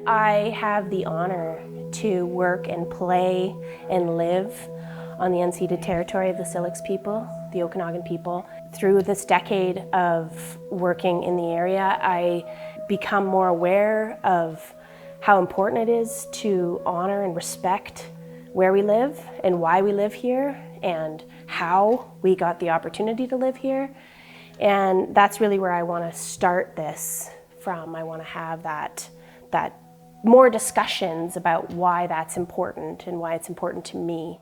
I have the honor to work and play and live on the unceded territory of the Syilx people, the Okanagan people. Through this decade of working in the area, I become more aware of how important it is to honor and respect where we live and why we live here and how we got the opportunity to live here. And that's really where I want to start this from. I want to have that more discussions about why that's important and why it's important to me.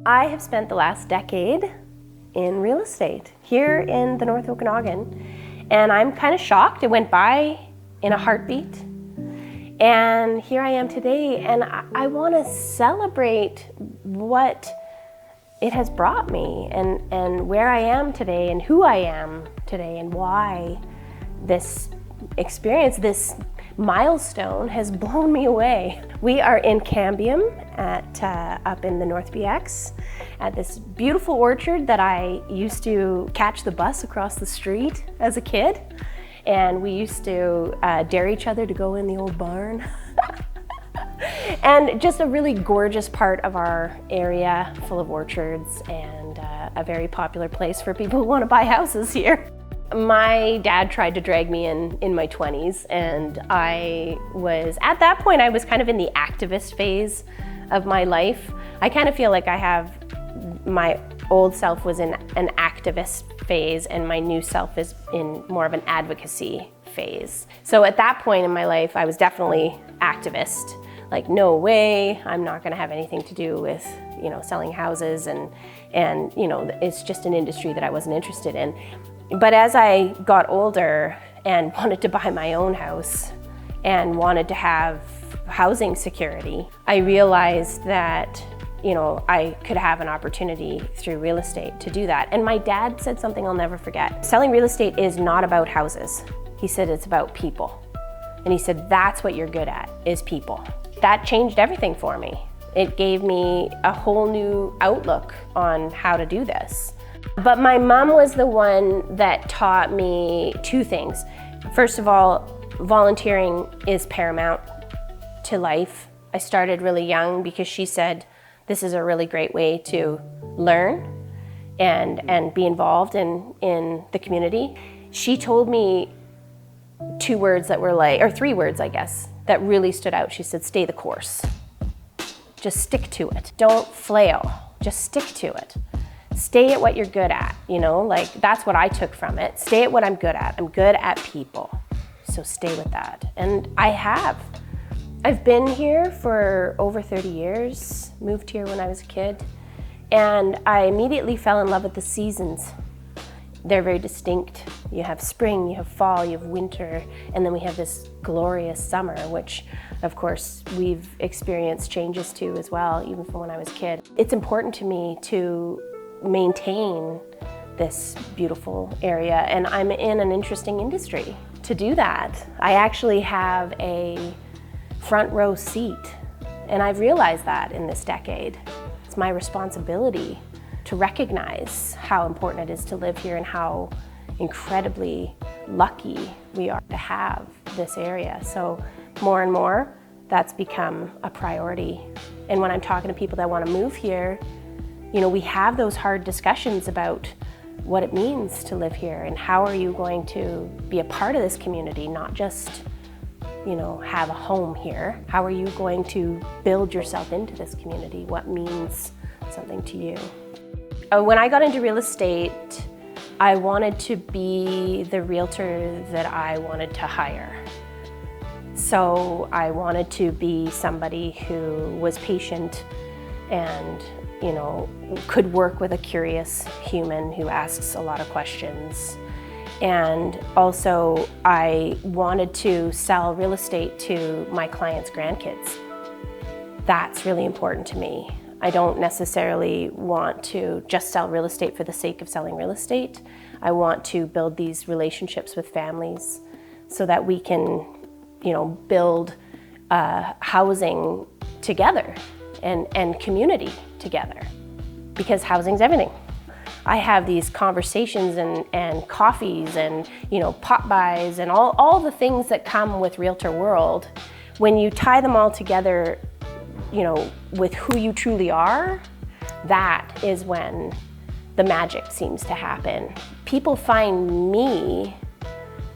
I have spent the last decade in real estate here in the North Okanagan, and I'm kind of shocked. It went by in a heartbeat. And here I am today, and I want to celebrate what it has brought me and where I am today and who I am today and why this experience, this milestone has blown me away. We are in Cambium up in the North BX at this beautiful orchard that I used to catch the bus across the street as a kid. And we used to dare each other to go in the old barn. And just a really gorgeous part of our area, full of orchards and a very popular place for people who want to buy houses here. My dad tried to drag me in my 20s, and at that point, I was kind of in the activist phase of my life. I kind of feel like my old self was in an activist phase and my new self is in more of an advocacy phase. So at that point in my life, I was definitely activist. Like, no way, I'm not gonna have anything to do with, selling houses and it's just an industry that I wasn't interested in. But as I got older and wanted to buy my own house and wanted to have housing security, I realized that I could have an opportunity through real estate to do that. And my dad said something I'll never forget. Selling real estate is not about houses. He said it's about people. And he said, that's what you're good at, is people. That changed everything for me. It gave me a whole new outlook on how to do this. But my mom was the one that taught me two things. First of all, volunteering is paramount to life. I started really young because she said, this is a really great way to learn and be involved in the community. She told me two words that were or three words, I guess, that really stood out. She said, stay the course. Just stick to it. Don't flail, just stick to it. Stay at what you're good at, that's what I took from it. Stay at what I'm good at. I'm good at people, so stay with that. And I have. I've been here for over 30 years, moved here when I was a kid, and I immediately fell in love with the seasons. They're very distinct. You have spring, you have fall, you have winter, and then we have this glorious summer, which of course we've experienced changes to as well, even from when I was a kid. It's important to me to maintain this beautiful area, and I'm in an interesting industry to do that. I actually have a front row seat, and I've realized that in this decade. It's my responsibility to recognize how important it is to live here and how incredibly lucky we are to have this area. So more and more, that's become a priority. And when I'm talking to people that want to move here, we have those hard discussions about what it means to live here and how are you going to be a part of this community, not just have a home here. How are you going to build yourself into this community? What means something to you? When I got into real estate, I wanted to be the realtor that I wanted to hire. So I wanted to be somebody who was patient and could work with a curious human who asks a lot of questions. And also, I wanted to sell real estate to my clients' grandkids. That's really important to me. I don't necessarily want to just sell real estate for the sake of selling real estate. I want to build these relationships with families so that we can, build housing together and community together, because housing's everything. I have these conversations and coffees and pop-bys and all the things that come with realtor world when you tie them all together, you know, with who you truly are, that is when the magic seems to happen. People find me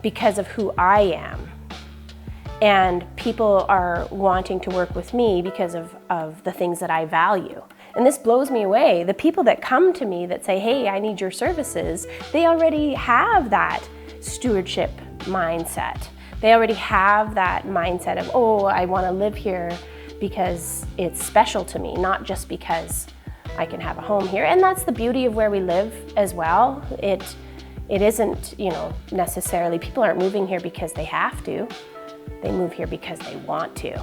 because of who I am. And people are wanting to work with me because of the things that I value. And this blows me away. The people that come to me that say, hey, I need your services, they already have that stewardship mindset. They already have that mindset of, oh, I want to live here because it's special to me, not just because I can have a home here. And that's the beauty of where we live as well. It isn't, you know, necessarily, people aren't moving here because they have to. They move here because they want to.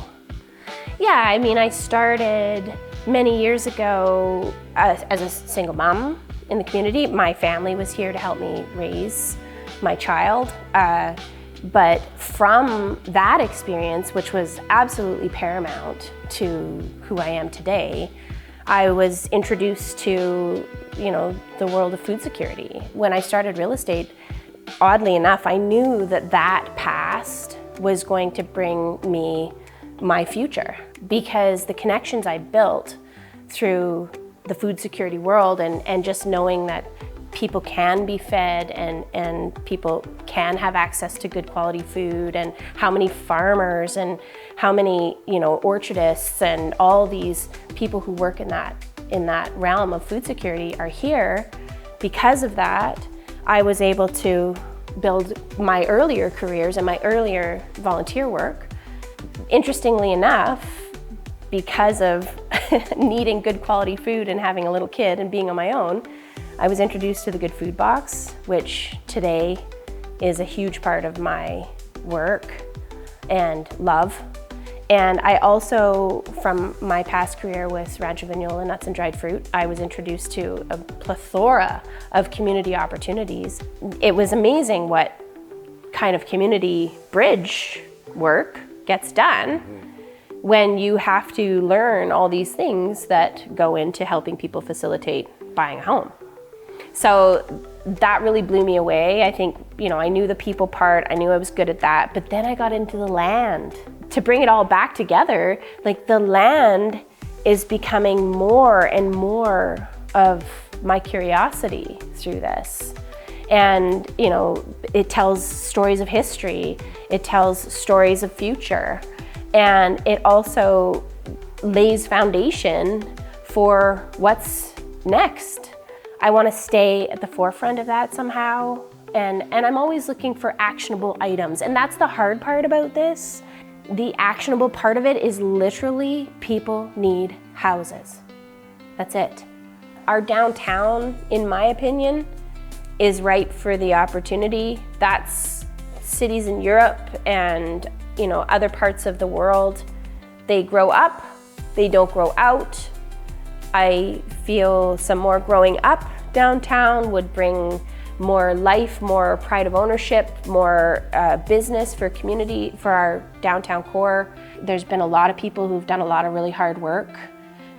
Yeah, I mean, I started many years ago as a single mom in the community. My family was here to help me raise my child. But from that experience, which was absolutely paramount to who I am today, I was introduced to, you know, the world of food security. When I started real estate, oddly enough, I knew that that past was going to bring me my future, because the connections I built through the food security world and just knowing that people can be fed and people can have access to good quality food, and how many farmers and how many, you know, orchardists and all these people who work in that realm of food security are here. Because of that, I was able to build my earlier careers and my earlier volunteer work. Interestingly enough, because of needing good quality food and having a little kid and being on my own, I was introduced to the Good Food Box, which today is a huge part of my work and love. And I also, from my past career with Rancho Vignola Nuts and Dried Fruit, I was introduced to a plethora of community opportunities. It was amazing what kind of community bridge work gets done when you have to learn all these things that go into helping people facilitate buying a home. So that really blew me away. I think, you know, I knew the people part, I knew I was good at that, but then I got into the land. To bring it all back together, like, the land is becoming more and more of my curiosity through this. And, you know, it tells stories of history, it tells stories of future, and it also lays foundation for what's next. I want to stay at the forefront of that somehow, and I'm always looking for actionable items, and that's the hard part about this. The actionable part of it is literally people need houses. That's it. Our downtown, in my opinion, is ripe for the opportunity. That's cities in Europe and, you know, other parts of the world. They grow up, they don't grow out. I feel some more growing up downtown would bring more life, more pride of ownership, more business for community, for our downtown core. There's been a lot of people who've done a lot of really hard work.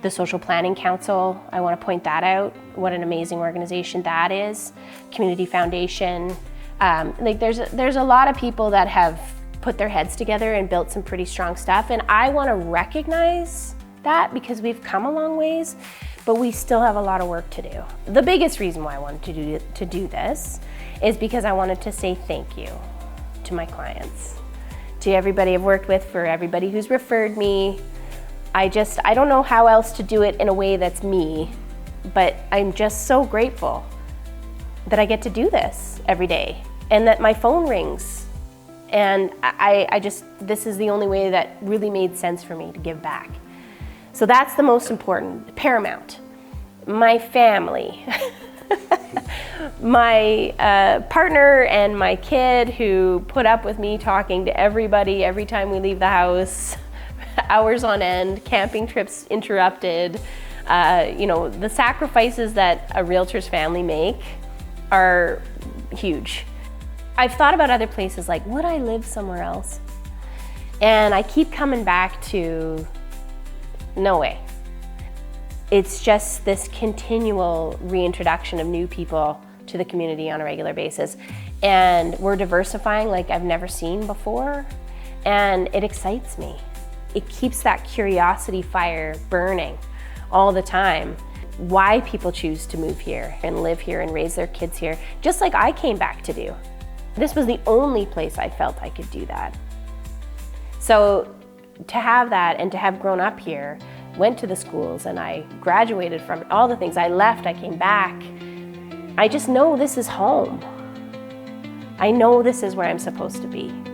The Social Planning Council, I want to point that out, what an amazing organization that is. Community Foundation, like there's a lot of people that have put their heads together and built some pretty strong stuff, and I want to recognize that because we've come a long ways, but we still have a lot of work to do. The biggest reason why I wanted to do this is because I wanted to say thank you to my clients, to everybody I've worked with, for everybody who's referred me. I don't know how else to do it in a way that's me, but I'm just so grateful that I get to do this every day and that my phone rings. And this is the only way that really made sense for me to give back. So that's the most important, paramount. My family, my partner and my kid who put up with me talking to everybody every time we leave the house, hours on end, camping trips interrupted. You know, the sacrifices that a realtor's family make are huge. I've thought about other places, like, would I live somewhere else? And I keep coming back to, no way. It's just this continual reintroduction of new people to the community on a regular basis. And we're diversifying like I've never seen before. and it excites me. It keeps that curiosity fire burning all the time. Why people choose to move here and live here and raise their kids here, just like I came back to do. This was the only place I felt I could do that. So to have that and to have grown up here, went to the schools and I graduated from all the things. I left, I came back. I just know this is home. I know this is where I'm supposed to be.